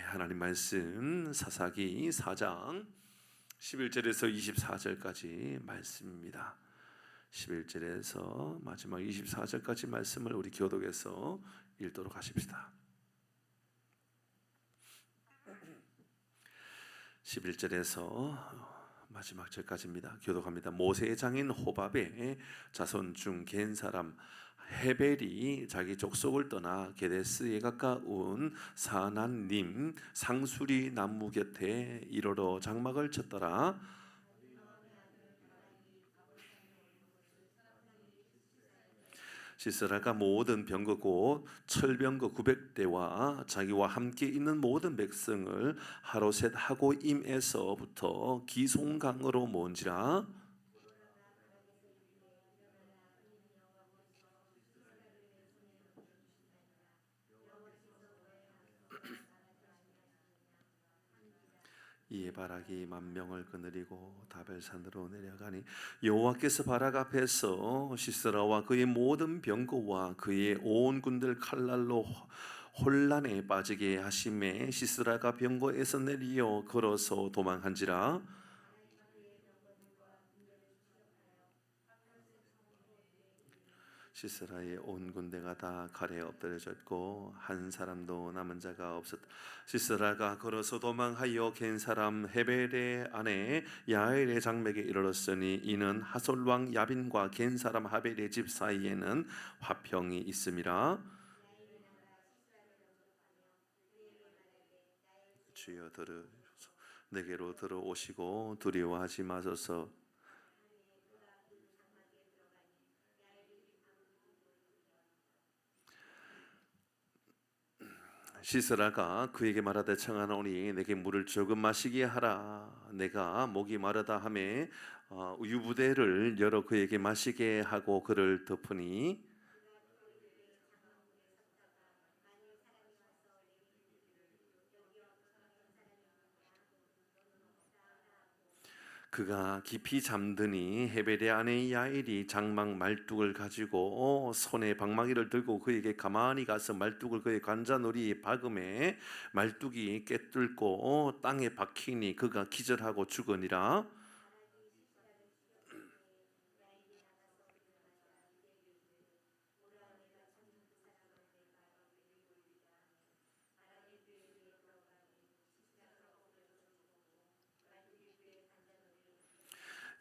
하나님 말씀 사사기 4장 11절에서 24절까지 말씀입니다. 11절에서 마지막 24절까지 말씀을 우리 교독에서 읽도록 하십시다. 11절에서 마지막 절까지입니다. 교독합니다. 모세의 장인 호밥의 자손 중 겐 사람 헤벨이 자기 족속을 떠나 게데스에 가까운 사난님 상수리 나무 곁에 이르러 장막을 쳤더라. 시스라가 모든 병거 곧 철병거 900대와 자기와 함께 있는 모든 백성을 하루셋 하고 임에서부터 기송강으로 모은지라. 이에 바락이 만명을 거느리고 다벨산으로 내려가니 여호와께서 바락 앞에서 시스라와 그의 모든 병거와 그의 온 군대를 칼날로 혼란에 빠지게 하심에 시스라가 병거에서 내리어 걸어서 도망한지라. 시스라의 온 군대가 다 칼에 엎드려졌고 한 사람도 남은 자가 없었다. 시스라가 걸어서 도망하여 겐 사람 헤벨의 아내 야엘의 장맥에 이르렀으니 이는 하솔 왕 야빈과 겐 사람 하벨의 집 사이에는 화평이 있음이라. 주여 들으소서. 내게로 들어오시고 두려워하지 마소서. 시스라가 그에게 말하되 청하노니 내게 물을 조금 마시게 하라. 내가 목이 마르다 하매 유부대를 열어 그에게 마시게 하고 그를 덮으니 그가 깊이 잠드니 헤벨의 아내 야엘이 장막 말뚝을 가지고 손에 방망이를 들고 그에게 가만히 가서 말뚝을 그의 관자놀이에 박음에 말뚝이 깨뚫고 땅에 박히니 그가 기절하고 죽으니라.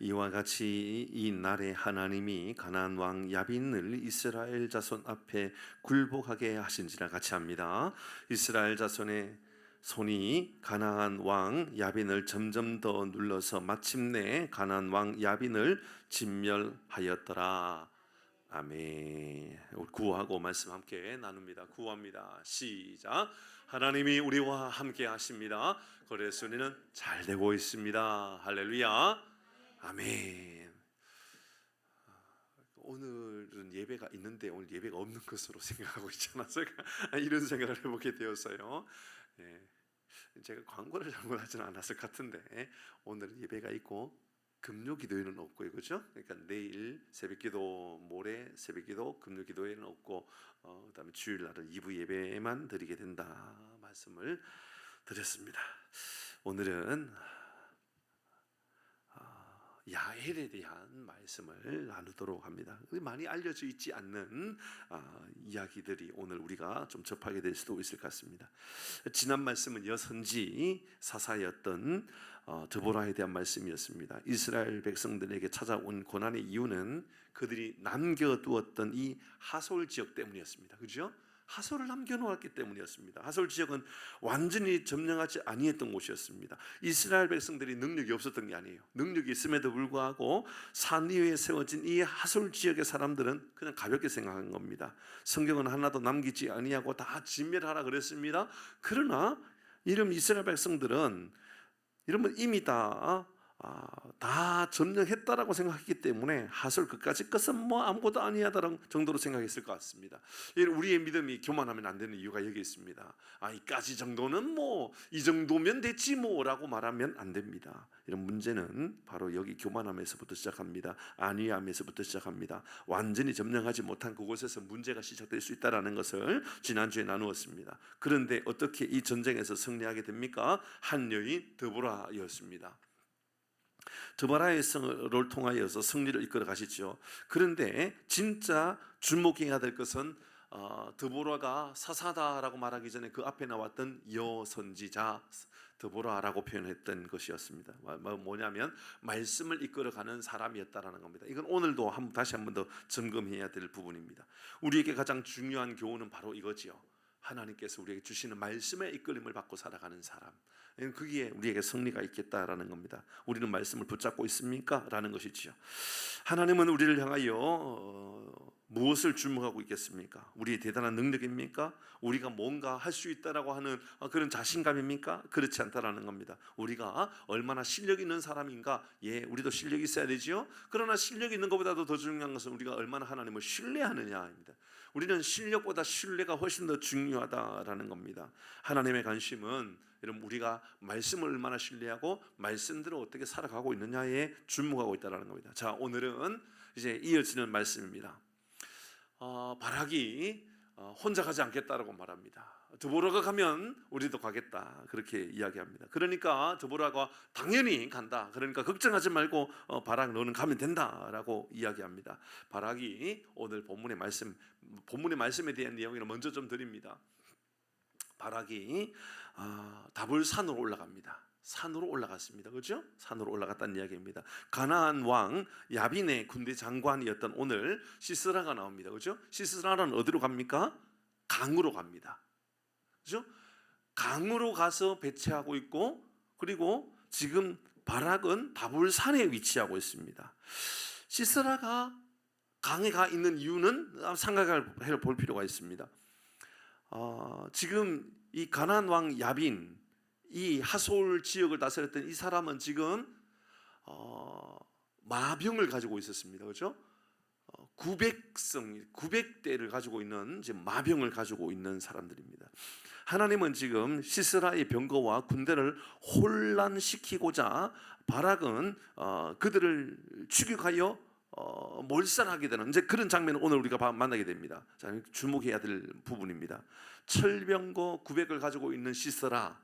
이와 같이 이 날에 하나님이 가나안 왕 야빈을 이스라엘 자손 앞에 굴복하게 하신지라 같이 합니다. 이스라엘 자손의 손이 가나안 왕 야빈을 점점 더 눌러서 마침내 가나안 왕 야빈을 진멸하였더라. 아멘. 구하고 말씀 함께 나눕니다. 구합니다. 시작. 하나님이 우리와 함께 하십니다. 그래서 우리는 잘 되고 있습니다. 할렐루야. 아멘. 오늘은 예배가 있는데 오늘 예배가 없는 것으로 생각하고 있잖아요. 이런 생각을 해보게 되었어요. 제가 광고를 잘못하지는 않았을 것 같은데 오늘은 예배가 있고 금요기도에는 없고요, 그렇죠? 그러니까 내일 새벽기도, 모레 새벽기도, 금요기도에는 없고, 그다음에 주일날은 2부 예배만 드리게 된다 말씀을 드렸습니다. 오늘은 야엘에 대한 말씀을 나누도록 합니다. 많이 알려져 있지 않는 이야기들이 오늘 우리가 좀 접하게 될 수도 있을 것 같습니다. 지난 말씀은 여선지 사사였던 드보라에 대한 말씀이었습니다. 이스라엘 백성들에게 찾아온 고난의 이유는 그들이 남겨두었던 이 하솔 지역 때문이었습니다. 그렇죠? 하솔을 남겨놓았기 때문이었습니다. 하솔 지역은 완전히 점령하지 아니했던 곳이었습니다. 이스라엘 백성들이 능력이 없었던 게 아니에요. 능력이 있음에도 불구하고 산 위에 세워진 이 하솔 지역의 사람들은 그냥 가볍게 생각한 겁니다. 성경은 하나도 남기지 아니하고 다 진멸하라 그랬습니다. 그러나 이런 이스라엘 백성들은 이러면 이미 다 다 점령했다라고 생각했기 때문에 하솔 그까짓 것은 뭐 아무것도 아니하다는 정도로 생각했을 것 같습니다. 우리의 믿음이 교만하면 안 되는 이유가 여기 있습니다. 이까지 정도는 뭐 이 정도면 됐지 뭐라고 말하면 안 됩니다. 이런 문제는 바로 여기 교만함에서부터 시작합니다. 안위함에서부터 시작합니다. 완전히 점령하지 못한 그곳에서 문제가 시작될 수 있다는 것을 지난주에 나누었습니다. 그런데 어떻게 이 전쟁에서 승리하게 됩니까? 한 여인 드보라였습니다. 드보라의 성을 통하여서 승리를 이끌어 가시죠. 그런데 진짜 주목해야 될 것은 드보라가 사사다라고 말하기 전에 그 앞에 나왔던 여선지자 드보라라고 표현했던 것이었습니다. 뭐냐면 말씀을 이끌어가는 사람이었다라는 겁니다. 이건 오늘도 다시 한 번 더 점검해야 될 부분입니다. 우리에게 가장 중요한 교훈은 바로 이거지요. 하나님께서 우리에게 주시는 말씀의 이끌림을 받고 살아가는 사람, 그게 우리에게 승리가 있겠다라는 겁니다. 우리는 말씀을 붙잡고 있습니까? 라는 것이지요. 하나님은 우리를 향하여 무엇을 주목하고 있겠습니까? 우리의 대단한 능력입니까? 우리가 뭔가 할 수 있다라고 하는 그런 자신감입니까? 그렇지 않다라는 겁니다. 우리가 얼마나 실력 있는 사람인가? 우리도 실력이 있어야 되지요. 그러나 실력 있는 것보다도 더 중요한 것은 우리가 얼마나 하나님을 신뢰하느냐입니다. 우리는 실력보다 신뢰가 훨씬 더 중요하다라는 겁니다. 하나님의 관심은 여러분 우리가 말씀을 얼마나 신뢰하고 말씀대로 어떻게 살아가고 있느냐에 주목하고 있다는 겁니다. 자, 오늘은 이제 이어지는 말씀입니다. 바락이 혼자 가지 않겠다라고 말합니다. 드보라가 가면 우리도 가겠다, 그렇게 이야기합니다. 그러니까 드보라가 당연히 간다, 그러니까 걱정하지 말고 바락 너는 가면 된다라고 이야기합니다. 바락이 오늘 본문의 말씀에 대한 내용을 먼저 좀 드립니다. 바락이 다볼산으로 올라갑니다. 산으로 올라갔습니다. 그렇죠? 산으로 올라갔다는 이야기입니다. 가나안 왕 야빈의 군대 장관이었던 오늘 시스라가 나옵니다. 그렇죠? 시스라는 어디로 갑니까? 강으로 갑니다. 그렇죠? 강으로 가서 배치하고 있고, 그리고 지금 바락은 다볼산에 위치하고 있습니다. 시스라가 강에 가 있는 이유는 생각해 볼 필요가 있습니다. 지금 이 가나안 왕 야빈, 이 하솔 지역을 다스렸던 이 사람은 지금 마병을 가지고 있었습니다. 그렇죠? 900대를 가지고 있는 지금 마병을 가지고 있는 사람들입니다. 하나님은 지금 시스라의 병거와 군대를 혼란시키고자 바락은 그들을 추격하여 몰살하게 되는 이제 그런 장면을 오늘 우리가 만나게 됩니다. 자, 주목해야 될 부분입니다. 철병거 900을 가지고 있는 시스라,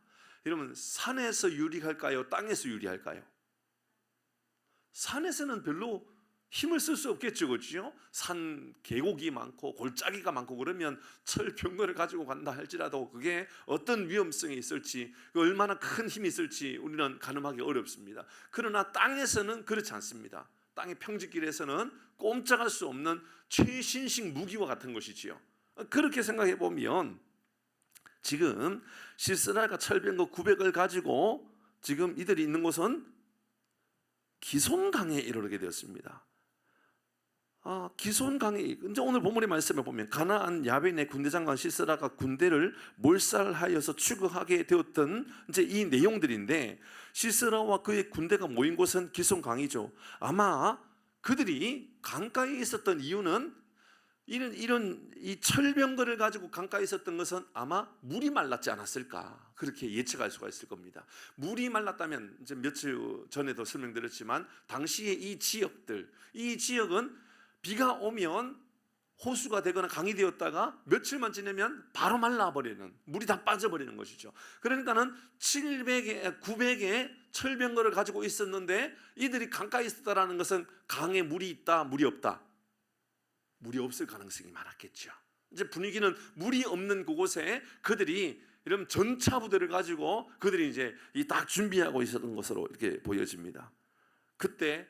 여러분 산에서 유리할까요? 땅에서 유리할까요? 산에서는 별로 힘을 쓸 수 없겠죠, 그렇죠? 산 계곡이 많고 골짜기가 많고 그러면 철병거를 가지고 간다 할지라도 그게 어떤 위험성이 있을지, 얼마나 큰 힘이 있을지 우리는 가늠하기 어렵습니다. 그러나 땅에서는 그렇지 않습니다. 땅의 평지길에서는 꼼짝할 수 없는 최신식 무기와 같은 것이지요. 그렇게 생각해 보면 지금 시스라가 철병거 900을 가지고 지금 이들이 있는 곳은 기손강에 이르게 되었습니다. 기손강에 이제 오늘 본문의 말씀을 보면 가나안 야빈의 군대장관 시스라가 군대를 몰살하여서 추격하게 되었던 이제 이 내용들인데, 시스라와 그의 군대가 모인 곳은 기손강이죠. 아마 그들이 강가에 있었던 이유는 이런 이 철병거를 가지고 강가에 있었던 것은 아마 물이 말랐지 않았을까, 그렇게 예측할 수가 있을 겁니다. 물이 말랐다면 이제 며칠 전에도 설명드렸지만 당시에 이 지역은 비가 오면 호수가 되거나 강이 되었다가 며칠만 지나면 바로 말라버리는, 물이 다 빠져버리는 것이죠. 그러니까는 900의 철병거를 가지고 있었는데 이들이 강가에 있었다라는 것은 강에 물이 있다, 물이 없다? 물이 없을 가능성이 많았겠죠. 이제 분위기는 물이 없는 그곳에 그들이 이런 전차 부대를 가지고 그들이 이제 딱 준비하고 있었던 것으로 이렇게 보여집니다. 그때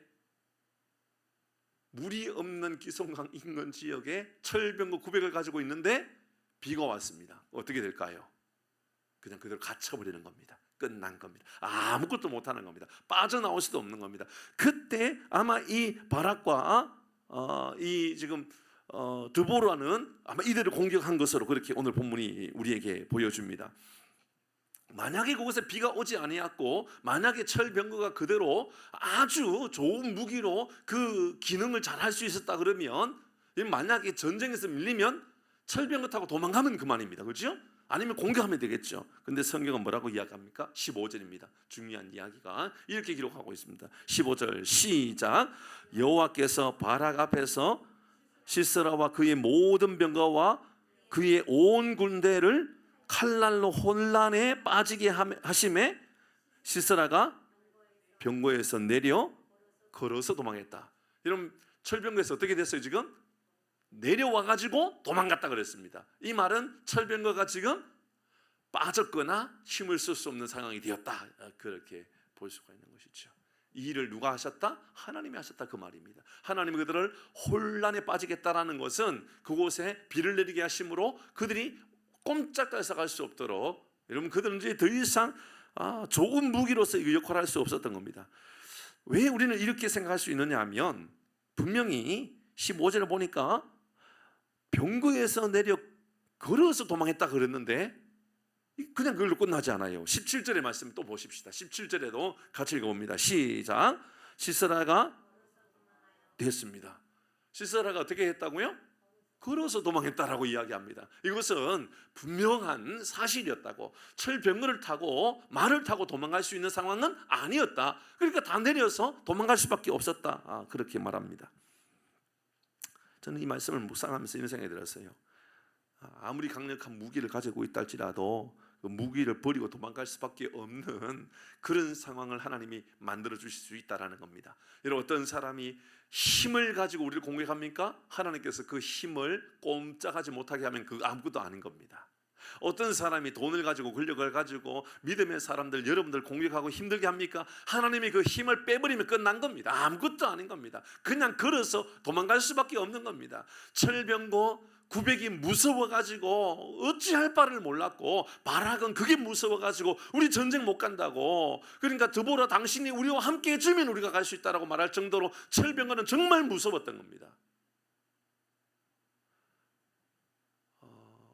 물이 없는 기손강 인근 지역에 철병거 900을 가지고 있는데 비가 왔습니다. 어떻게 될까요? 그냥 그대로 갇혀버리는 겁니다. 끝난 겁니다. 아무것도 못하는 겁니다. 빠져나올 수도 없는 겁니다. 그때 아마 이 바락과 이 지금 드보라는 아마 이들을 공격한 것으로 그렇게 오늘 본문이 우리에게 보여줍니다. 만약에 그곳에 비가 오지 아니었고 만약에 철병거가 그대로 아주 좋은 무기로 그 기능을 잘 할 수 있었다 그러면, 만약에 전쟁에서 밀리면 철병거 타고 도망가면 그만입니다. 그렇죠? 아니면 공격하면 되겠죠. 근데 성경은 뭐라고 이야기합니까? 15절입니다. 중요한 이야기가 이렇게 기록하고 있습니다. 15절 시작. 여호와께서 바락 앞에서 시스라와 그의 모든 병거와 그의 온 군대를 칼날로 혼란에 빠지게 하심에 시스라가 병거에서 내려 걸어서 도망했다. 여러분, 철병거에서 어떻게 됐어요? 지금 내려와가지고 도망갔다 그랬습니다. 이 말은 철병거가 지금 빠졌거나 힘을 쓸 수 없는 상황이 되었다, 그렇게 볼 수가 있는 것이죠. 이 일을 누가 하셨다? 하나님이 하셨다, 그 말입니다. 하나님이 그들을 혼란에 빠지겠다라는 것은 그곳에 비를 내리게 하심으로 그들이 꼼짝달싹 할 수 없도록, 여러분, 그들은 이제 더 이상 좋은 무기로서 역할을 할 수 없었던 겁니다. 왜 우리는 이렇게 생각할 수 있느냐 하면, 분명히 15절에 보니까 병거에서 내려 걸어서 도망했다 그랬는데 그냥 그걸로 끝나지 않아요. 17절의 말씀 또 보십시다. 17절에도 같이 읽어봅니다. 시작. 시스라가 됐습니다. 시스라가 어떻게 했다고요? 걸어서 도망했다라고 이야기합니다. 이것은 분명한 사실이었다고. 철병거를 타고 말을 타고 도망갈 수 있는 상황은 아니었다. 그러니까 다 내려서 도망갈 수밖에 없었다, 그렇게 말합니다. 저는 이 말씀을 묵상하면서 이런 생각이 들었어요. 아무리 강력한 무기를 가지고 있다 할지라도 그 무기를 버리고 도망갈 수밖에 없는 그런 상황을 하나님이 만들어 주실 수 있다라는 겁니다. 여러분, 어떤 사람이 힘을 가지고 우리를 공격합니까? 하나님께서 그 힘을 꼼짝하지 못하게 하면 그 아무것도 아닌 겁니다. 어떤 사람이 돈을 가지고 권력을 가지고 믿음의 사람들, 여러분들 공격하고 힘들게 합니까? 하나님이 그 힘을 빼버리면 끝난 겁니다. 아무것도 아닌 겁니다. 그냥 걸어서 도망갈 수밖에 없는 겁니다. 철병거 900이 무서워가지고 어찌할 바를 몰랐고, 바락은 그게 무서워가지고 우리 전쟁 못 간다고, 그러니까 드보라 당신이 우리와 함께 해주면 우리가 갈 수 있다라고 말할 정도로 철병거는 정말 무서웠던 겁니다.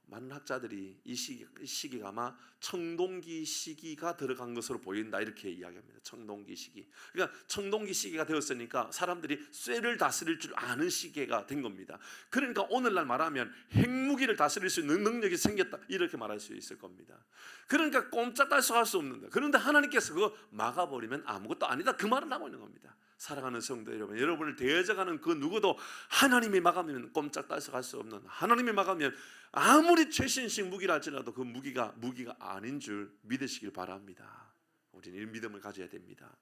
많은 학자들이 이 시기가 아마 청동기 시기가 들어간 것으로 보인다, 이렇게 이야기합니다. 청동기 시기. 그러니까 청동기 시기가 되었으니까 사람들이 쇠를 다스릴 줄 아는 시기가 된 겁니다. 그러니까 오늘날 말하면 핵무기를 다스릴 수 있는 능력이 생겼다, 이렇게 말할 수 있을 겁니다. 그러니까 꼼짝달싹할 수 없는다. 그런데 하나님께서 그거 막아버리면 아무것도 아니다, 그 말을 하고 있는 겁니다. 사랑하는 성도 여러분, 여러분을 대적하는 그 누구도 하나님이 막으면 꼼짝달싹할 수 없는, 하나님이 막으면 아무리 최신식 무기라 할지라도 그 무기가 아닌 줄 믿으시길 바랍니다. 우리는 이 믿음을 가져야 됩니다.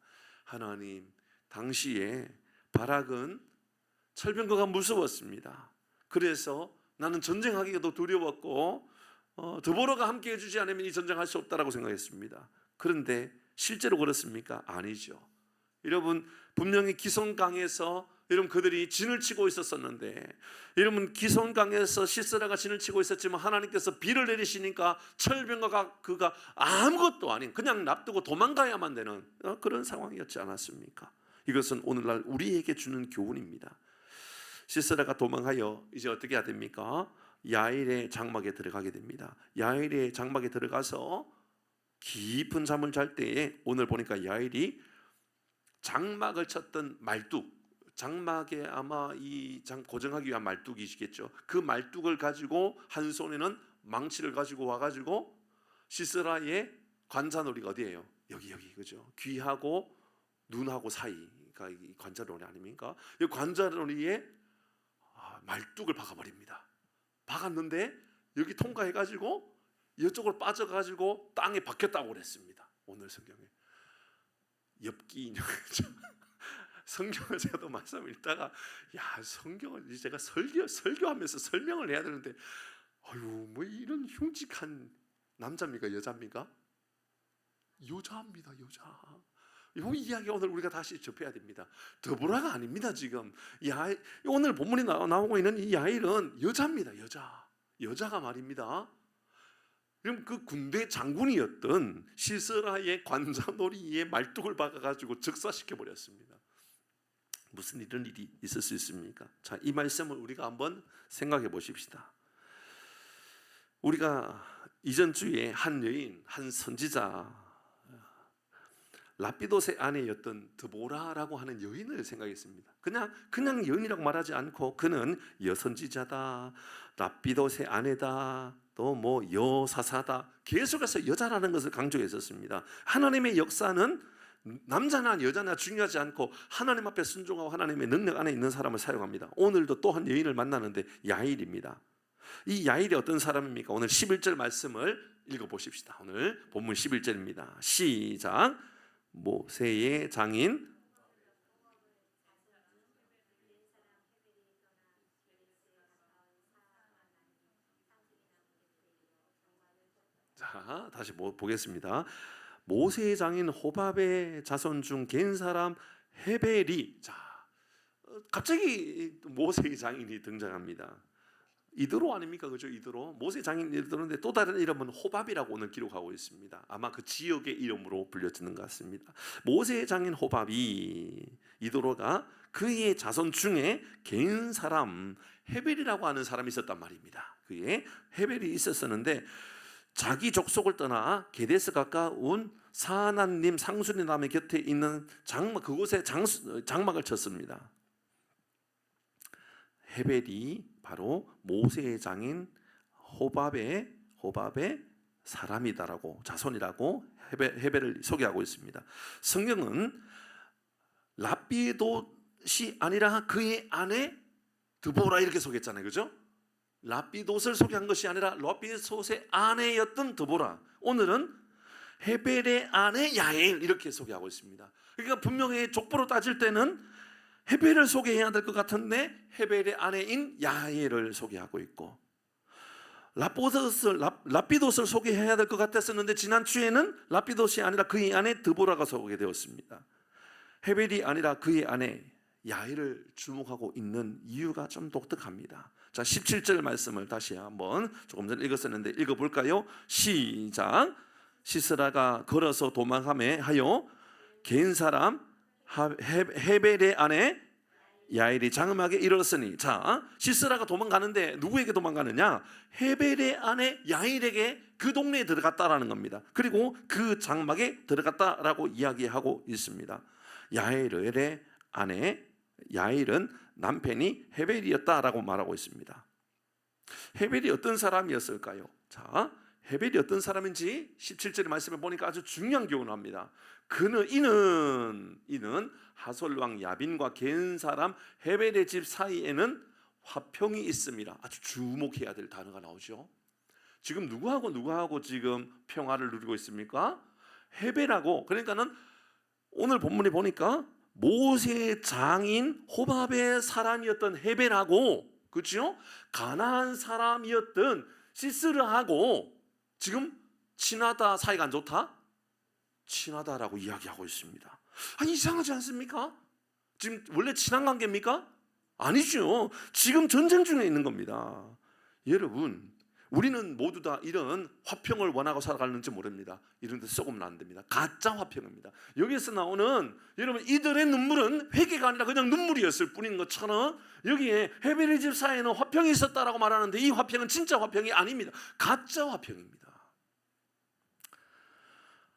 하나님, 당시에 바락은 철병거가 무서웠습니다. 그래서 나는 전쟁하기가 두려웠고 드보라가 함께 해주지 않으면 이 전쟁할 수 없다라고 생각했습니다. 그런데 실제로 그렇습니까? 아니죠. 여러분, 분명히 기손강에서 여러분 그들이 진을 치고 있었는데, 여러분 기손강에서 시스라가 진을 치고 있었지만 하나님께서 비를 내리시니까 철병거가 그가 아무것도 아닌, 그냥 놔두고 도망가야만 되는 그런 상황이었지 않았습니까? 이것은 오늘날 우리에게 주는 교훈입니다. 시스라가 도망하여 이제 어떻게 해야 됩니까? 야일의 장막에 들어가게 됩니다. 야일의 장막에 들어가서 깊은 잠을 잘 때에, 오늘 보니까 야일이 장막을 쳤던 말뚝, 장막에 아마 이 장 고정하기 위한 말뚝이시겠죠. 그 말뚝을 가지고 한 손에는 망치를 가지고 와가지고 시스라의 관자놀이가 어디예요? 여기 그죠? 귀하고 눈하고 사이가 이 관자놀이 아닙니까? 이 관자놀이에 말뚝을 박아버립니다. 박았는데 여기 통과해가지고 이쪽으로 빠져가지고 땅에 박혔다고 그랬습니다. 오늘 성경에 엽기 인형이죠. 성경을 제가 또 말씀을 읽다가, 성경을 제가 설교하면서 설명을 해야 되는데, 뭐 이런 흉측한 남자입니까, 여자입니까? 여자입니다, 여자. 이 이야기 오늘 우리가 다시 접해야 됩니다. 드보라가 아닙니다. 지금 오늘 본문이 나오고 있는 이 야일은 여자입니다. 여자가 말입니다. 그럼 그 군대 장군이었던 시스라의 관자놀이에 말뚝을 박아가지고 즉사시켜 버렸습니다. 무슨 이런 일이 있을 수 있습니까? 자, 이 말씀을 우리가 한번 생각해 보십시다. 우리가 이전 주에 한 여인, 한 선지자, 라피도스의 아내였던 드보라라고 하는 여인을 생각했습니다. 그냥 여인이라고 말하지 않고 그는 여선지자다, 라피도스의 아내다, 또 뭐 여사사다, 계속해서 여자라는 것을 강조했었습니다. 하나님의 역사는 남자나 여자나 중요하지 않고 하나님 앞에 순종하고 하나님의 능력 안에 있는 사람을 사용합니다. 오늘도 또 한 여인을 만나는데 야일입니다. 이 야일이 어떤 사람입니까? 오늘 11절 말씀을 읽어보십시다. 오늘 본문 11절입니다. 시작. 모세의 장인 자, 다시 보겠습니다. 모세의 장인 호밥의 자손 중 갠 사람 헤벨이, 자, 갑자기 모세의 장인이 등장합니다. 이드로 아닙니까? 그죠? 이드로. 모세 장인 이드로인데 또 다른 이름은 호밥이라고 오늘 기록하고 있습니다. 아마 그 지역의 이름으로 불려지는 것 같습니다. 모세의 장인 호밥이, 이드로가 그의 자손 중에 갠 사람 헤벨이라고 하는 사람이 있었단 말입니다. 그의 헤벨이 있었었는데 자기 족속을 떠나 게데스 가까운 사하나님 상수리 남의 곁에 있는 장막, 그곳에 장막을 쳤습니다. 헤벨이 바로 모세의 장인 호밥의 사람이다라고, 자손이라고 헤벨을 소개하고 있습니다. 성경은 라피돗이 아니라 그의 아내 드보라 이렇게 소개했잖아요, 그죠? 라피돗을 소개한 것이 아니라 라피돗의 아내였던 드보라. 오늘은 헤벨의 아내 야엘 이렇게 소개하고 있습니다. 그러니까 분명히 족보로 따질 때는 헤벨을 소개해야 될 것 같은데 헤벨의 아내인 야엘을 소개하고 있고, 라피돗을 소개해야 될 것 같았었는데 지난주에는 라피돗이 아니라 그의 아내 드보라가 소개되었습니다. 헤벨이 아니라 그의 아내 야엘을 주목하고 있는 이유가 좀 독특합니다. 자, 17절 말씀을 다시 한번 조금 전에 읽었었는데 읽어볼까요? 시작. 시스라가 걸어서 도망하매 하여 갠 사람 헤벨의 아내 야엘이 장음하게 이르렀으니, 자, 시스라가 도망가는데 누구에게 도망가느냐? 헤벨의 아내 야엘에게 그 동네에 들어갔다라는 겁니다. 그리고 그 장막에 들어갔다라고 이야기하고 있습니다. 야엘의 아내 야엘은 남편이 헤벨이었다라고 말하고 있습니다. 헤벨이 어떤 사람이었을까요? 자, 헤벨이 어떤 사람인지 17절의 말씀에 보니까 아주 중요한 교훈을 합니다. 이는 하솔 왕 야빈과 갠 사람 헤벨의 집 사이에는 화평이 있습니다. 아주 주목해야 될 단어가 나오죠. 지금 누구하고 지금 평화를 누리고 있습니까? 헤벨하고, 그러니까는 오늘 본문에 보니까 모세의 장인 호밥의 사람이었던 헤벨하고, 그렇죠? 가나안 사람이었던 시스르하고 지금 친하다, 사이가 안 좋다? 친하다라고 이야기하고 있습니다. 아니, 이상하지 않습니까? 지금 원래 친한 관계입니까? 아니죠. 지금 전쟁 중에 있는 겁니다. 여러분, 우리는 모두 다 이런 화평을 원하고 살아가는지 모릅니다. 이런 데 썩으면 안 됩니다. 가짜 화평입니다. 여기에서 나오는, 여러분, 이들의 눈물은 회개가 아니라 그냥 눈물이었을 뿐인 것처럼 여기에 헤벨의 집 사이에는 화평이 있었다라고 말하는데 이 화평은 진짜 화평이 아닙니다. 가짜 화평입니다.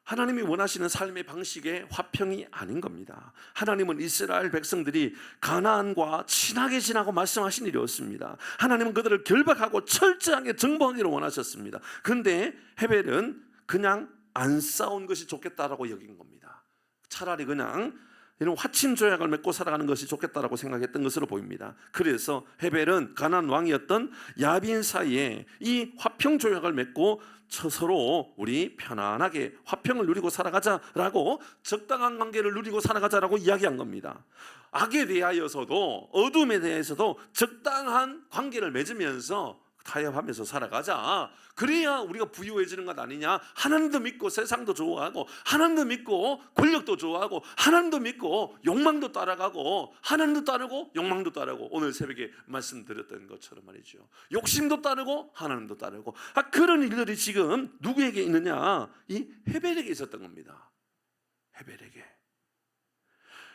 하나님이 원하시는 삶의 방식의 화평이 아닌 겁니다. 하나님은 이스라엘 백성들이 가나안과 친하게 지나고 말씀하신 일이 없습니다. 하나님은 그들을 결박하고 철저하게 정복하기를 원하셨습니다. 그런데 헤벨은 그냥 안 싸운 것이 좋겠다라고 여긴 겁니다. 차라리 그냥 이런 화친 조약을 맺고 살아가는 것이 좋겠다라고 생각했던 것으로 보입니다. 그래서 헤벨은 가나안 왕이었던 야빈 사이에 이 화평 조약을 맺고 서로 우리 편안하게 화평을 누리고 살아가자라고, 적당한 관계를 누리고 살아가자라고 이야기한 겁니다. 악에 대하여서도 어둠에 대해서도 적당한 관계를 맺으면서 타협하면서 살아가자. 그래야 우리가 부유해지는 것 아니냐. 하나님도 믿고 세상도 좋아하고, 하나님도 믿고 권력도 좋아하고, 하나님도 믿고 욕망도 따라가고, 하나님도 따르고 욕망도 따르고, 오늘 새벽에 말씀드렸던 것처럼 말이죠. 욕심도 따르고 하나님도 따르고, 그런 일들이 지금 누구에게 있느냐? 이 헤벨에게 있었던 겁니다. 헤벨에게.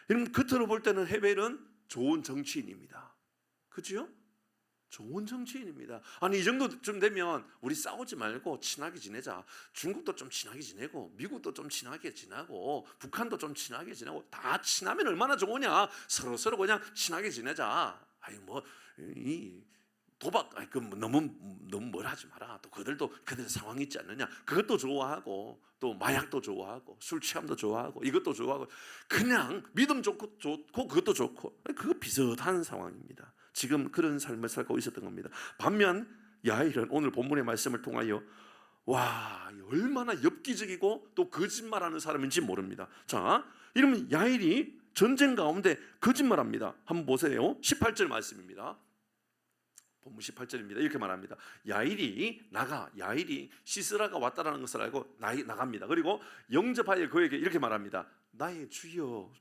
여러분, 겉으로 볼 때는 헤벨은 좋은 정치인입니다. 그렇죠? 좋은 정치인입니다. 아니 이 정도쯤 되면 우리 싸우지 말고 친하게 지내자. 중국도 좀 친하게 지내고 미국도 좀 친하게 지내고 북한도 좀 친하게 지내고 다 친하면 얼마나 좋으냐. 서로 그냥 친하게 지내자. 아니 뭐 이 도박 그 너무 뭘 하지 마라. 또 그들도 그들 상황이 있지 않느냐. 그것도 좋아하고 또 마약도 좋아하고 술 취함도 좋아하고 이것도 좋아하고 그냥 믿음 좋고 그것도 좋고 그거 비슷한 상황입니다. 지금 그런 삶을 살고 있었던 겁니다. 반면 야일은 오늘 본문의 말씀을 통하여 와 얼마나 엽기적이고 또 거짓말하는 사람인지 모릅니다. 자, 이러면 야일이 전쟁 가운데 거짓말합니다. 한번 보세요. 18절 말씀입니다. 본문 18절입니다. 이렇게 말합니다. 야일이 시스라가 왔다라는 것을 알고 나갑니다. 그리고 영접하여 그에게 이렇게 말합니다. 나의 주여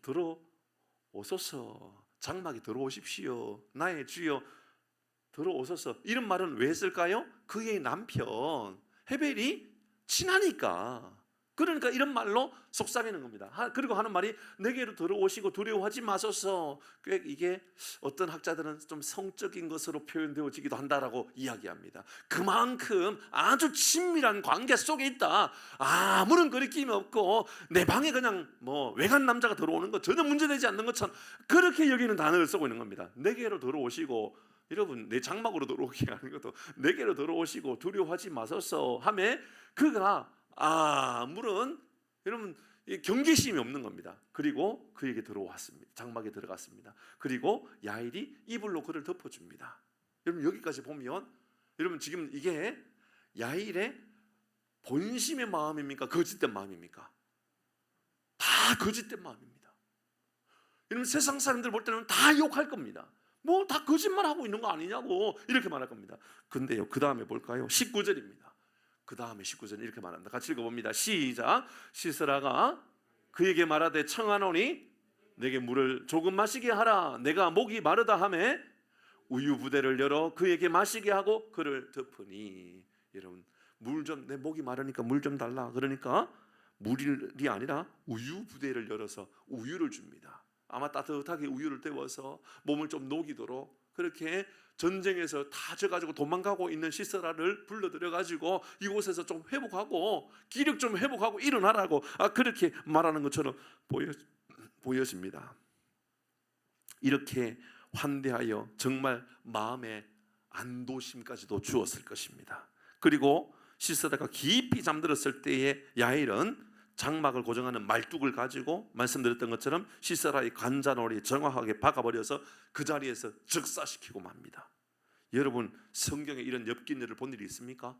들어오소서. 장막에 들어오십시오. 나의 주여 들어오소서. 이런 말은 왜 했을까요? 그의 남편 헤벨이 친하니까. 그러니까 이런 말로 속삭이는 겁니다. 그리고 하는 말이 내게로 들어오시고 두려워하지 마소서. 꽤 이게 어떤 학자들은 좀 성적인 것으로 표현되어지기도 한다라고 이야기합니다. 그만큼 아주 친밀한 관계 속에 있다. 아무런 거리낌이 없고 내 방에 그냥 뭐 외간 남자가 들어오는 거 전혀 문제되지 않는 것처럼 그렇게 여기는 단어를 쓰고 있는 겁니다. 내게로 들어오시고, 여러분 내 장막으로 들어오게 하는 것도 내게로 들어오시고 두려워하지 마소서 하며 그가 아무런 여러분 경계심이 없는 겁니다. 그리고 그에게 들어왔습니다. 장막에 들어갔습니다. 그리고 야일이 이불로 그를 덮어줍니다. 여러분 여기까지 보면 여러분 지금 이게 야일의 본심의 마음입니까? 거짓된 마음입니까? 다 거짓된 마음입니다. 여러분 세상 사람들 볼 때는 다 욕할 겁니다. 뭐 다 거짓말하고 있는 거 아니냐고 이렇게 말할 겁니다. 근데요 그 다음에 볼까요? 19절입니다. 그 다음에 19절 이렇게 말합니다. 같이 읽어봅니다. 시작. 시스라가 그에게 말하되 청하노니 내게 물을 조금 마시게 하라. 내가 목이 마르다 하매 우유 부대를 열어 그에게 마시게 하고 그를 덮으니. 여러분 물 좀, 내 목이 마르니까 물 좀 달라. 그러니까 물이 아니라 우유 부대를 열어서 우유를 줍니다. 아마 따뜻하게 우유를 데워서 몸을 좀 녹이도록 그렇게 전쟁에서 다 져가지고 도망가고 있는 시스라를 불러들여가지고 이곳에서 좀 회복하고 기력 좀 회복하고 일어나라고 그렇게 말하는 것처럼 보여집니다. 이렇게 환대하여 정말 마음의 안도심까지도 주었을 것입니다. 그리고 시스라가 깊이 잠들었을 때에 야일은 장막을 고정하는 말뚝을 가지고 말씀드렸던 것처럼 시스라의 관자놀이 정확하게 박아버려서 그 자리에서 즉사시키고 맙니다. 여러분 성경에 이런 엽긴 일을 본 일이 있습니까?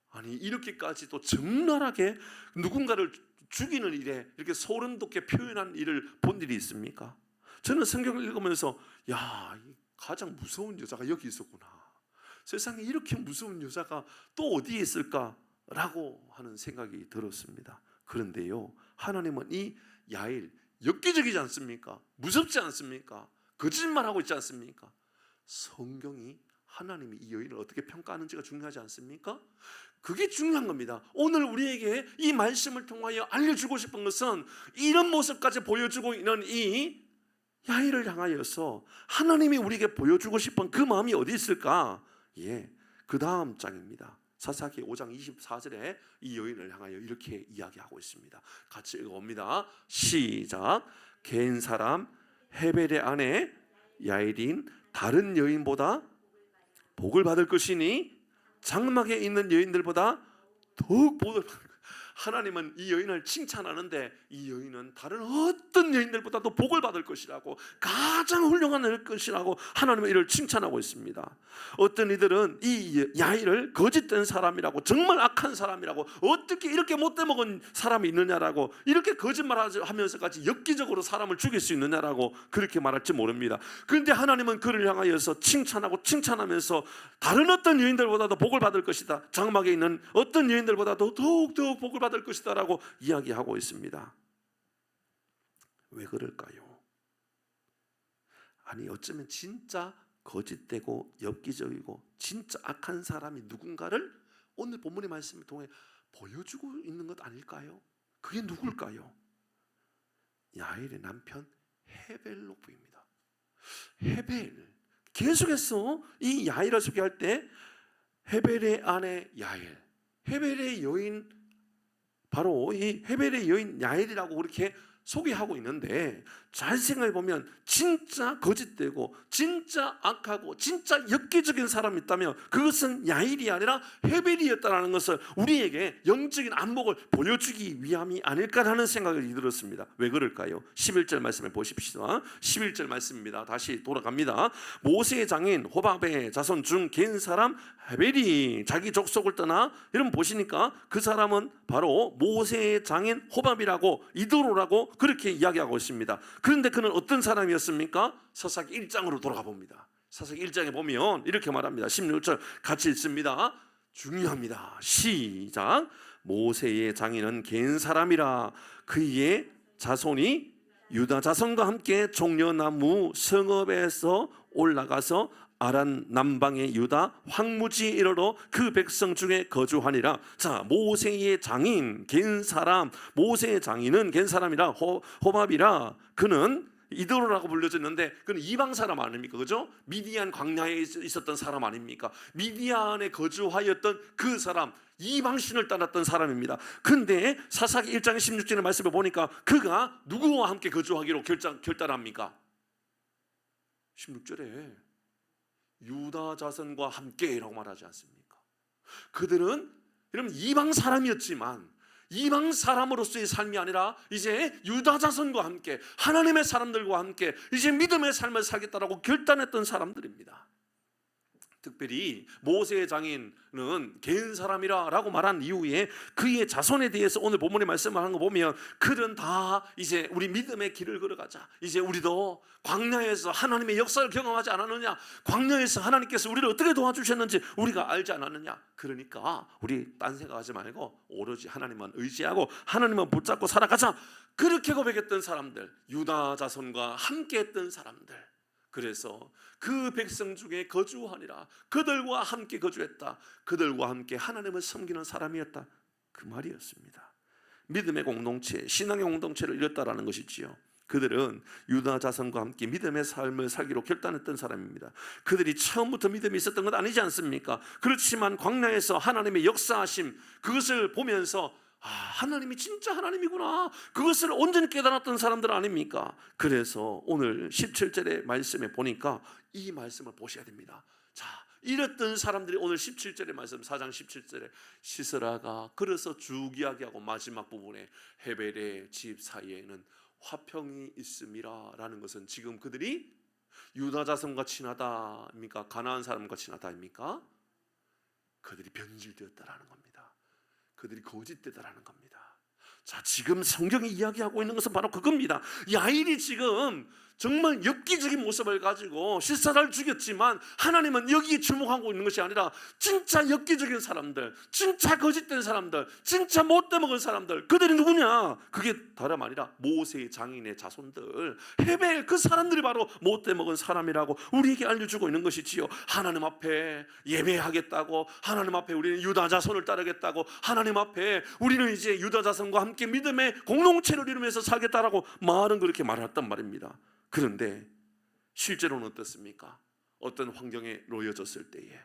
아니 이렇게까지 또 적나라하게 누군가를 죽이는 일에 이렇게 소름 돋게 표현한 일을 본 일이 있습니까? 저는 성경을 읽으면서 야, 가장 무서운 여자가 여기 있었구나. 세상에 이렇게 무서운 여자가 또 어디에 있을까? 라고 하는 생각이 들었습니다. 그런데요 하나님은 이 야일 엽기적이지 않습니까? 무섭지 않습니까? 거짓말하고 있지 않습니까? 성경이 하나님이 이 여인을 어떻게 평가하는지가 중요하지 않습니까? 그게 중요한 겁니다. 오늘 우리에게 이 말씀을 통하여 알려주고 싶은 것은 이런 모습까지 보여주고 있는 이 야일을 향하여서 하나님이 우리에게 보여주고 싶은 그 마음이 어디 있을까? 그 다음 장입니다. 사사기 5장 24절에 이 여인을 향하여 이렇게 이야기하고 있습니다. 같이 읽어봅니다. 시작. 겐 사람 헤벨의 아내 야일인 다른 여인보다 복을 받을 것이니 장막에 있는 여인들보다 더욱 복을 받을 것이니. 하나님은 이 여인을 칭찬하는데 이 여인은 다른 어떤 여인들보다도 복을 받을 것이라고, 가장 훌륭한 것이라고 하나님은 이를 칭찬하고 있습니다. 어떤 이들은 이 야일을 거짓된 사람이라고, 정말 악한 사람이라고, 어떻게 이렇게 못돼 먹은 사람이 있느냐라고, 이렇게 거짓말하면서까지 엽기적으로 사람을 죽일 수 있느냐라고 그렇게 말할지 모릅니다. 그런데 하나님은 그를 향하여서 칭찬하면서 다른 어떤 여인들보다도 복을 받을 것이다, 장막에 있는 어떤 여인들보다도 더욱 복을 받을 것이다 라고 이야기하고 있습니다. 왜 그럴까요? 아니 어쩌면 진짜 거짓되고 엽기적이고 진짜 악한 사람이 누군가를 오늘 본문의 말씀을 통해 보여주고 있는 것 아닐까요? 그게 누굴까요? 야일의 남편 헤벨로 보입니다. 헤벨, 계속해서 이 야일을 소개할 때 헤벨의 아내 야일, 헤벨의 여인, 바로 이 헤벨의 여인 야일이라고 그렇게 소개하고 있는데, 잘 생각해 보면 진짜 거짓되고 진짜 악하고 진짜 엽기적인 사람이 있다면 그것은 야일이 아니라 헤벨이었다는 것을 우리에게 영적인 안목을 보여주기 위함이 아닐까라는 생각이 들었습니다. 왜 그럴까요? 11절 말씀을 보십시다. 11절 말씀입니다. 다시 돌아갑니다. 모세의 장인 호밥의 자손 중 갠 사람 헤벨이 자기 족속을 떠나, 여러분 보시니까 그 사람은 바로 모세의 장인 호밥이라고, 이도로라고 그렇게 이야기하고 있습니다. 그런데 그는 어떤 사람이었습니까? 사사기 1장으로 돌아가 봅니다. 사사기 1장에 보면 이렇게 말합니다. 16절 같이 읽습니다. 중요합니다. 시작. 모세의 장인은 갠 사람이라 그의 자손이 유다 자손과 함께 종려나무 성읍에서 올라가서 아란 남방의 유다 황무지 이르러 그 백성 중에 거주하니라. 자, 모세의 장인 갠 사람, 모세의 장인은 갠 사람이라 호밥이라 그는 이도로라고 불려졌는데 그는 이방 사람 아닙니까? 그죠? 미디안 광야에 있었던 사람 아닙니까? 미디안에 거주하였던 그 사람, 이방신을 따랐던 사람입니다. 근데 사사기 1장 16절의 말씀을 보니까 그가 누구와 함께 거주하기로 결단합니까? 16절에 유다 자손과 함께라고 말하지 않습니까? 그들은 여러분 이방 사람이었지만 이방 사람으로서의 삶이 아니라 이제 유다 자손과 함께, 하나님의 사람들과 함께 이제 믿음의 삶을 살겠다라고 결단했던 사람들입니다. 특별히 모세의 장인은 갠 사람이라고 말한 이후에 그의 자손에 대해서 오늘 본문의 말씀을 하는 거 보면 그들은 다 이제 우리 믿음의 길을 걸어가자, 이제 우리도 광야에서 하나님의 역사를 경험하지 않았느냐, 광야에서 하나님께서 우리를 어떻게 도와주셨는지 우리가 알지 않았느냐, 그러니까 우리 딴 생각하지 말고 오로지 하나님만 의지하고 하나님만 붙잡고 살아가자, 그렇게 고백했던 사람들, 유다 자손과 함께 했던 사람들. 그래서 그 백성 중에 거주하니라, 그들과 함께 거주했다, 그들과 함께 하나님을 섬기는 사람이었다, 그 말이었습니다. 믿음의 공동체, 신앙의 공동체를 이뤘다라는 것이지요. 그들은 유다 자손과 함께 믿음의 삶을 살기로 결단했던 사람입니다. 그들이 처음부터 믿음이 있었던 건 아니지 않습니까? 그렇지만 광야에서 하나님의 역사하심, 그것을 보면서 하나님이 진짜 하나님이구나, 그것을 온전히 깨달았던 사람들 아닙니까? 그래서 오늘 17절의 말씀에 보니까 이 말씀을 보셔야 됩니다. 자, 이랬던 사람들이 오늘 17절의 말씀, 4장 17절에 시스라가 그래서 쭉 이야기하고 마지막 부분에 헤벨의 집 사이에는 화평이 있음이라 라는 것은 지금 그들이 유다 자손과 친하다입니까? 가나안 사람과 친하다입니까? 그들이 변질되었다라는 겁니다. 그들이 거짓되다라는 겁니다. 자, 지금 성경이 이야기하고 있는 것은 바로 그겁니다. 야일이 지금 정말 엽기적인 모습을 가지고 시사를 죽였지만 하나님은 여기에 주목하고 있는 것이 아니라 진짜 엽기적인 사람들, 진짜 거짓된 사람들, 진짜 못돼 먹은 사람들, 그들이 누구냐? 그게 다름 아니라 모세의 장인의 자손들, 헤벨, 그 사람들이 바로 못돼 먹은 사람이라고 우리에게 알려주고 있는 것이지요. 하나님 앞에 예배하겠다고, 하나님 앞에 우리는 유다 자손을 따르겠다고, 하나님 앞에 우리는 이제 유다 자손과 함께 믿음의 공동체를 이루면서 살겠다라고 말은 그렇게 말했단 말입니다. 그런데 실제로는 어떻습니까? 어떤 환경에 놓여졌을 때에,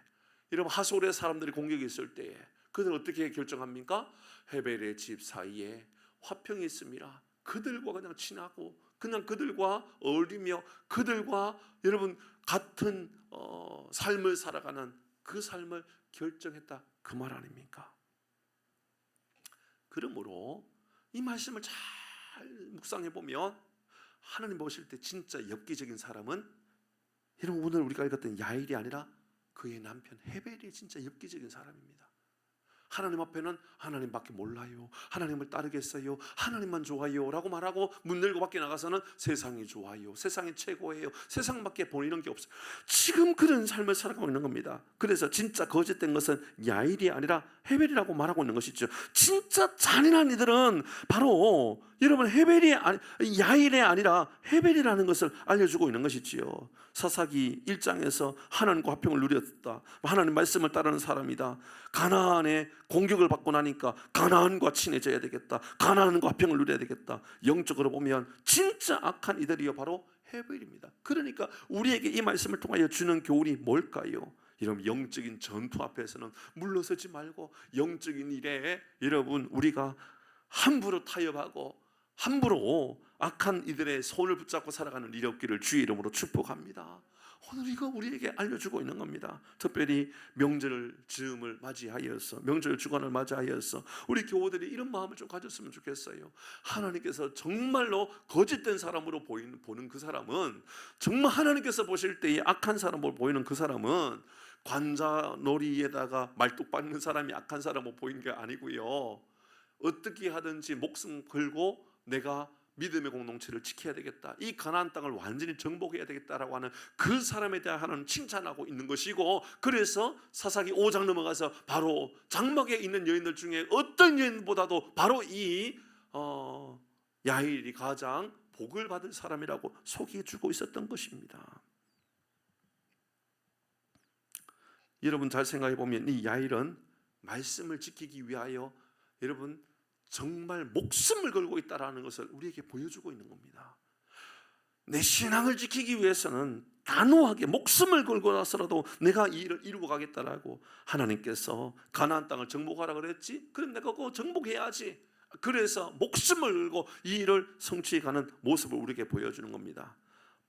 이런 하솔의 사람들이 공격이 있을 때에 그들은 어떻게 결정합니까? 헤벨의 집 사이에 화평이 있습니다. 그들과 그냥 친하고 그냥 그들과 어울리며 그들과 여러분 같은 삶을 살아가는 그 삶을 결정했다, 그 말 아닙니까? 그러므로 이 말씀을 잘 묵상해 보면 하나님 보실 때 진짜 엽기적인 사람은, 여러분 오늘 우리가 읽었던 야일이 아니라 그의 남편 헤벨이 진짜 엽기적인 사람입니다. 하나님 앞에는 하나님밖에 몰라요, 하나님을 따르겠어요, 하나님만 좋아요 라고 말하고 문 열고 밖에 나가서는 세상이 좋아요, 세상이 최고예요, 세상밖에 보이는 게 없어요. 지금 그런 삶을 살아가고 있는 겁니다. 그래서 진짜 거짓된 것은 야일이 아니라 헤벨이라고 말하고 있는 것이죠. 진짜 잔인한 이들은 바로 여러분 야일이 아니라 헤벨이라는 것을 알려주고 있는 것이지요. 사사기 1장에서 하나님과 화평을 누렸다, 하나님 말씀을 따르는 사람이다, 가나안의 공격을 받고 나니까 가나안과 친해져야 되겠다, 가나안과 화평을 누려야 되겠다. 영적으로 보면 진짜 악한 이들이요 바로 해버립니다. 그러니까 우리에게 이 말씀을 통하여 주는 교훈이 뭘까요? 여러분, 영적인 전투 앞에서는 물러서지 말고 영적인 일에 여러분 우리가 함부로 타협하고 함부로 악한 이들의 손을 붙잡고 살아가는 일 없기를 주의 이름으로 축복합니다. 오늘 이거 우리에게 알려주고 있는 겁니다. 특별히 명절 즈음을 맞이하여서, 명절 주간을 맞이하여서 우리 교우들이 이런 마음을 좀 가졌으면 좋겠어요. 하나님께서 정말로 거짓된 사람으로 보는 그 사람은, 정말 하나님께서 보실 때에 악한 사람으로 보이는 그 사람은 관자놀이에다가 말뚝 박는 사람이 악한 사람으로 보이는 게 아니고요, 어떻게 하든지 목숨 걸고 내가 믿음의 공동체를 지켜야 되겠다, 이 가나안 땅을 완전히 정복해야 되겠다라고 하는 그 사람에 대한 하나님 칭찬하고 있는 것이고, 그래서 사사기 5장 넘어가서 바로 장막에 있는 여인들 중에 어떤 여인보다도 바로 이 야일이 가장 복을 받을 사람이라고 소개해주고 있었던 것입니다. 여러분 잘 생각해 보면 이 야일은 말씀을 지키기 위하여 여러분 정말 목숨을 걸고 있다라는 것을 우리에게 보여주고 있는 겁니다. 내 신앙을 지키기 위해서는 단호하게 목숨을 걸고 나서라도 내가 이 일을 이루고 가겠다라고 하나님께서 가나안 땅을 정복하라 그랬지? 그럼 내가 그거 정복해야지. 그래서 목숨을 걸고 이 일을 성취해 가는 모습을 우리에게 보여주는 겁니다.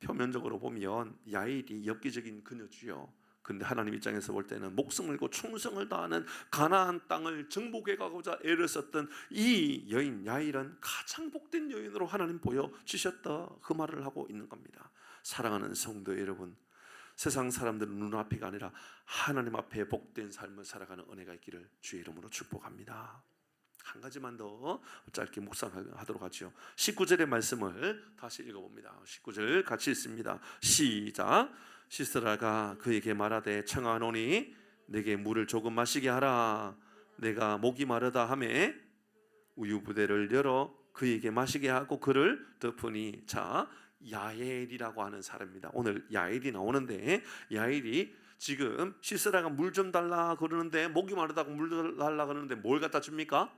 표면적으로 보면 야일이 엽기적인 그녀지요. 근데 하나님 입장에서 볼 때는 목숨을 걸고 충성을 다하는 가나안 땅을 정복해 가고자 애를 썼던 이 여인 야일은 가장 복된 여인으로 하나님 보여주셨다, 그 말을 하고 있는 겁니다. 사랑하는 성도 여러분, 세상 사람들은 눈앞이가 아니라 하나님 앞에 복된 삶을 살아가는 은혜가 있기를 주의 이름으로 축복합니다. 한 가지만 더 짧게 묵상하도록 하죠. 19절의 말씀을 다시 읽어봅니다. 19절 같이 읽습니다. 시작. 시스라가 그에게 말하되 청하노니 내게 물을 조금 마시게 하라. 내가 목이 마르다 하매 우유 부대를 열어 그에게 마시게 하고 그를 덮으니. 자, 야엘이라고 하는 사람입니다. 오늘 야엘이 나오는데, 야엘이 지금 시스라가 물 좀 달라 그러는데, 목이 마르다고 물 달라 그러는데 뭘 갖다 줍니까?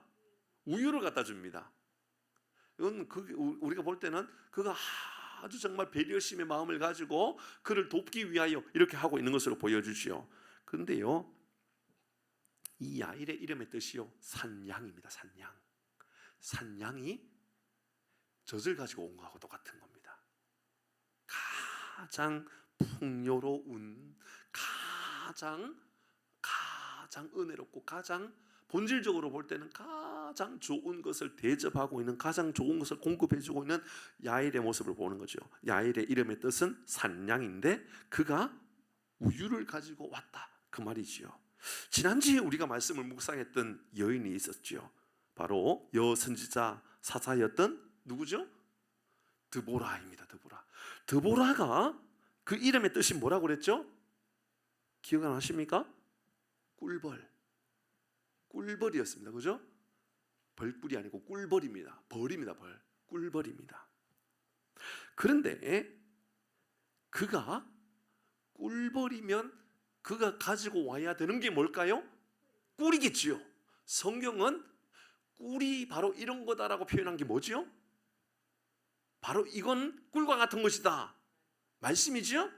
우유를 갖다 줍니다. 이건 우리가 볼 때는 그가 아주 정말 배려심의 마음을 가지고 그를 돕기 위하여 이렇게 하고 있는 것으로 보여주지요. 그런데요, 이 야일의 이름의 뜻이요, 산양입니다. 산양. 산양이 젖을 가지고 온 거하고 똑같은 겁니다. 가장 풍요로운, 가장 은혜롭고 가장 본질적으로 볼 때는 가장 좋은 것을 대접하고 있는, 가장 좋은 것을 공급해주고 있는 야일의 모습을 보는 거죠. 야일의 이름의 뜻은 산양인데 그가 우유를 가지고 왔다, 그 말이지요. 지난주에 우리가 말씀을 묵상했던 여인이 있었죠. 바로 여선지자 사사였던 누구죠? 드보라입니다. 드보라가 그 이름의 뜻이 뭐라고 그랬죠? 기억 안 하십니까? 꿀벌이었습니다. 그죠? 벌꿀이 아니고 꿀벌입니다. 벌입니다. 꿀벌입니다. 그런데 그가 꿀벌이면 그가 가지고 와야 되는 게 뭘까요? 꿀이겠지요. 성경은 꿀이 바로 이런 거다라고 표현한 게 뭐지요? 바로 이건 꿀과 같은 것이다 말씀이지요.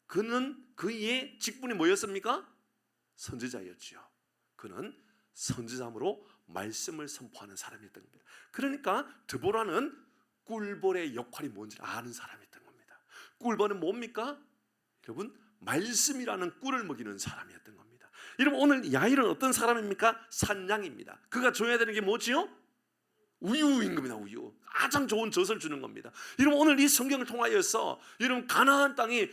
그는 그의 직분이 뭐였습니까? 선지자였지요. 그는 선지자로 말씀을 선포하는 사람이었던 겁니다. 그러니까 드보라는 꿀벌의 역할이 뭔지 아는 사람이었던 겁니다. 꿀벌은 뭡니까? 여러분, 말씀이라는 꿀을 먹이는 사람이었던 겁니다. 여러분, 오늘 야일은 어떤 사람입니까? 산양입니다. 그가 줘야 되는 게 뭐지요? 우유인 겁니다. 우유. 가장 좋은 젖을 주는 겁니다. 여러분, 오늘 이 성경을 통하여서 여러분 가나안 땅이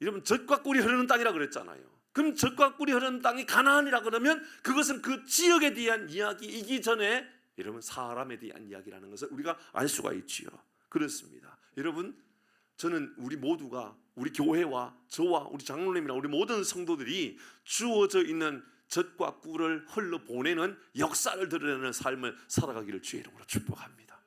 여러분 젖과 꿀이 흐르는 땅이라 그랬잖아요. 그럼 젖과 꿀이 흐르는 땅이 가나안이라 그러면 그것은 그 지역에 대한 이야기이기 전에 여러분 사람에 대한 이야기라는 것을 우리가 알 수가 있지요. 그렇습니다. 여러분, 저는 우리 모두가, 우리 교회와 저와 우리 장로님이나 우리 모든 성도들이 주어져 있는 젖과 꿀을 흘러보내는 역사를 드러내는 삶을 살아가기를 주의 이름으로 축복합니다.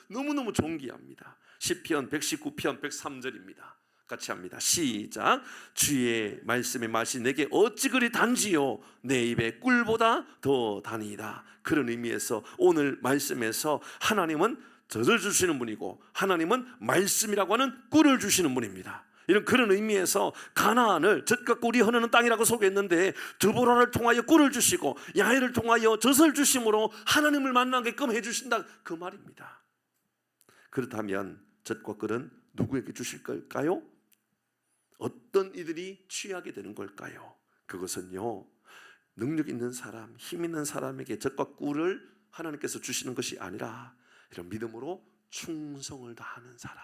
너무너무 존귀합니다. 시편 119편 103절입니다. 같이 합니다. 시작. 주의 말씀의 맛이 내게 어찌 그리 단지요, 내 입에 꿀보다 더 다니이다. 그런 의미에서 오늘 말씀에서 하나님은 젖을 주시는 분이고 하나님은 말씀이라고 하는 꿀을 주시는 분입니다. 이런 그런 의미에서 가나안을 젖과 꿀이 흐르는 땅이라고 소개했는데 드보라를 통하여 꿀을 주시고 야엘을 통하여 젖을 주심으로 하나님을 만나게끔 해주신다 그 말입니다. 그렇다면 젖과 꿀은 누구에게 주실 걸까요? 어떤 이들이 취하게 되는 걸까요? 그것은요, 능력 있는 사람, 힘 있는 사람에게 젖과 꿀을 하나님께서 주시는 것이 아니라 이런 믿음으로 충성을 다하는 사람,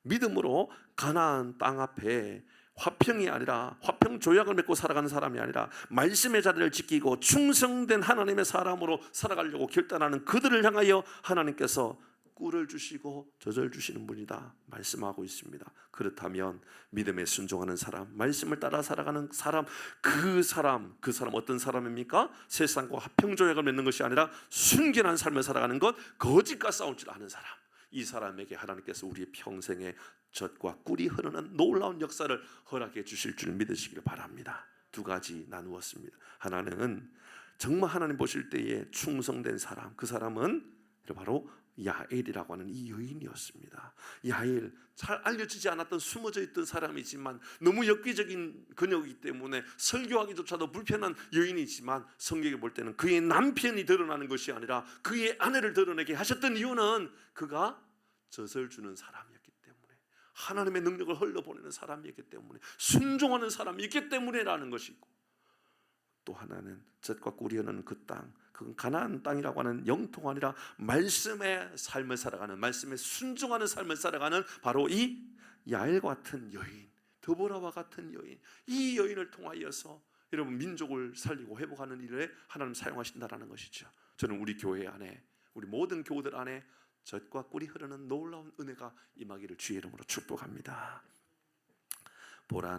믿음으로 가나안 땅 앞에 화평이 아니라 화평 조약을 맺고 살아가는 사람이 아니라 말씀의 자리를 지키고 충성된 하나님의 사람으로 살아가려고 결단하는 그들을 향하여 하나님께서 꿀을 주시고 젖을 주시는 분이다 말씀하고 있습니다. 그렇다면 믿음에 순종하는 사람, 말씀을 따라 살아가는 사람, 그 사람 어떤 사람입니까? 세상과 화평 조약을 맺는 것이 아니라 순결한 삶을 살아가는 것, 거짓과 싸울 줄 아는 사람, 이 사람에게 하나님께서 우리의 평생에 젖과 꿀이 흐르는 놀라운 역사를 허락해 주실 줄 믿으시길 바랍니다. 두 가지 나누었습니다. 하나는 정말 하나님 보실 때에 충성된 사람, 그 사람은 바로 야엘이라고 하는 이 여인이었습니다. 야엘, 잘 알려지지 않았던 숨어져 있던 사람이지만 너무 엽기적인 그녀이기 때문에 설교하기조차도 불편한 여인이지만 성경에 볼 때는 그의 남편이 드러나는 것이 아니라 그의 아내를 드러내게 하셨던 이유는 그가 젖을 주는 사람이었기 때문에, 하나님의 능력을 흘려보내는 사람이었기 때문에, 순종하는 사람이었기 때문에라는 것이고, 또 하나는 젖과 꿀이 흐르는 그 땅, 그건 가나안 땅이라고 하는 영토가 아니라 말씀의 삶을 살아가는, 말씀에 순종하는 삶을 살아가는 바로 이 야엘과 같은 여인, 드보라와 같은 여인, 이 여인을 통하여서 여러분 민족을 살리고 회복하는 일에 하나님 사용하신다라는 것이죠. 저는 우리 교회 안에, 우리 모든 교우들 안에 젖과 꿀이 흐르는 놀라운 은혜가 임하기를 주의 이름으로 축복합니다. 보라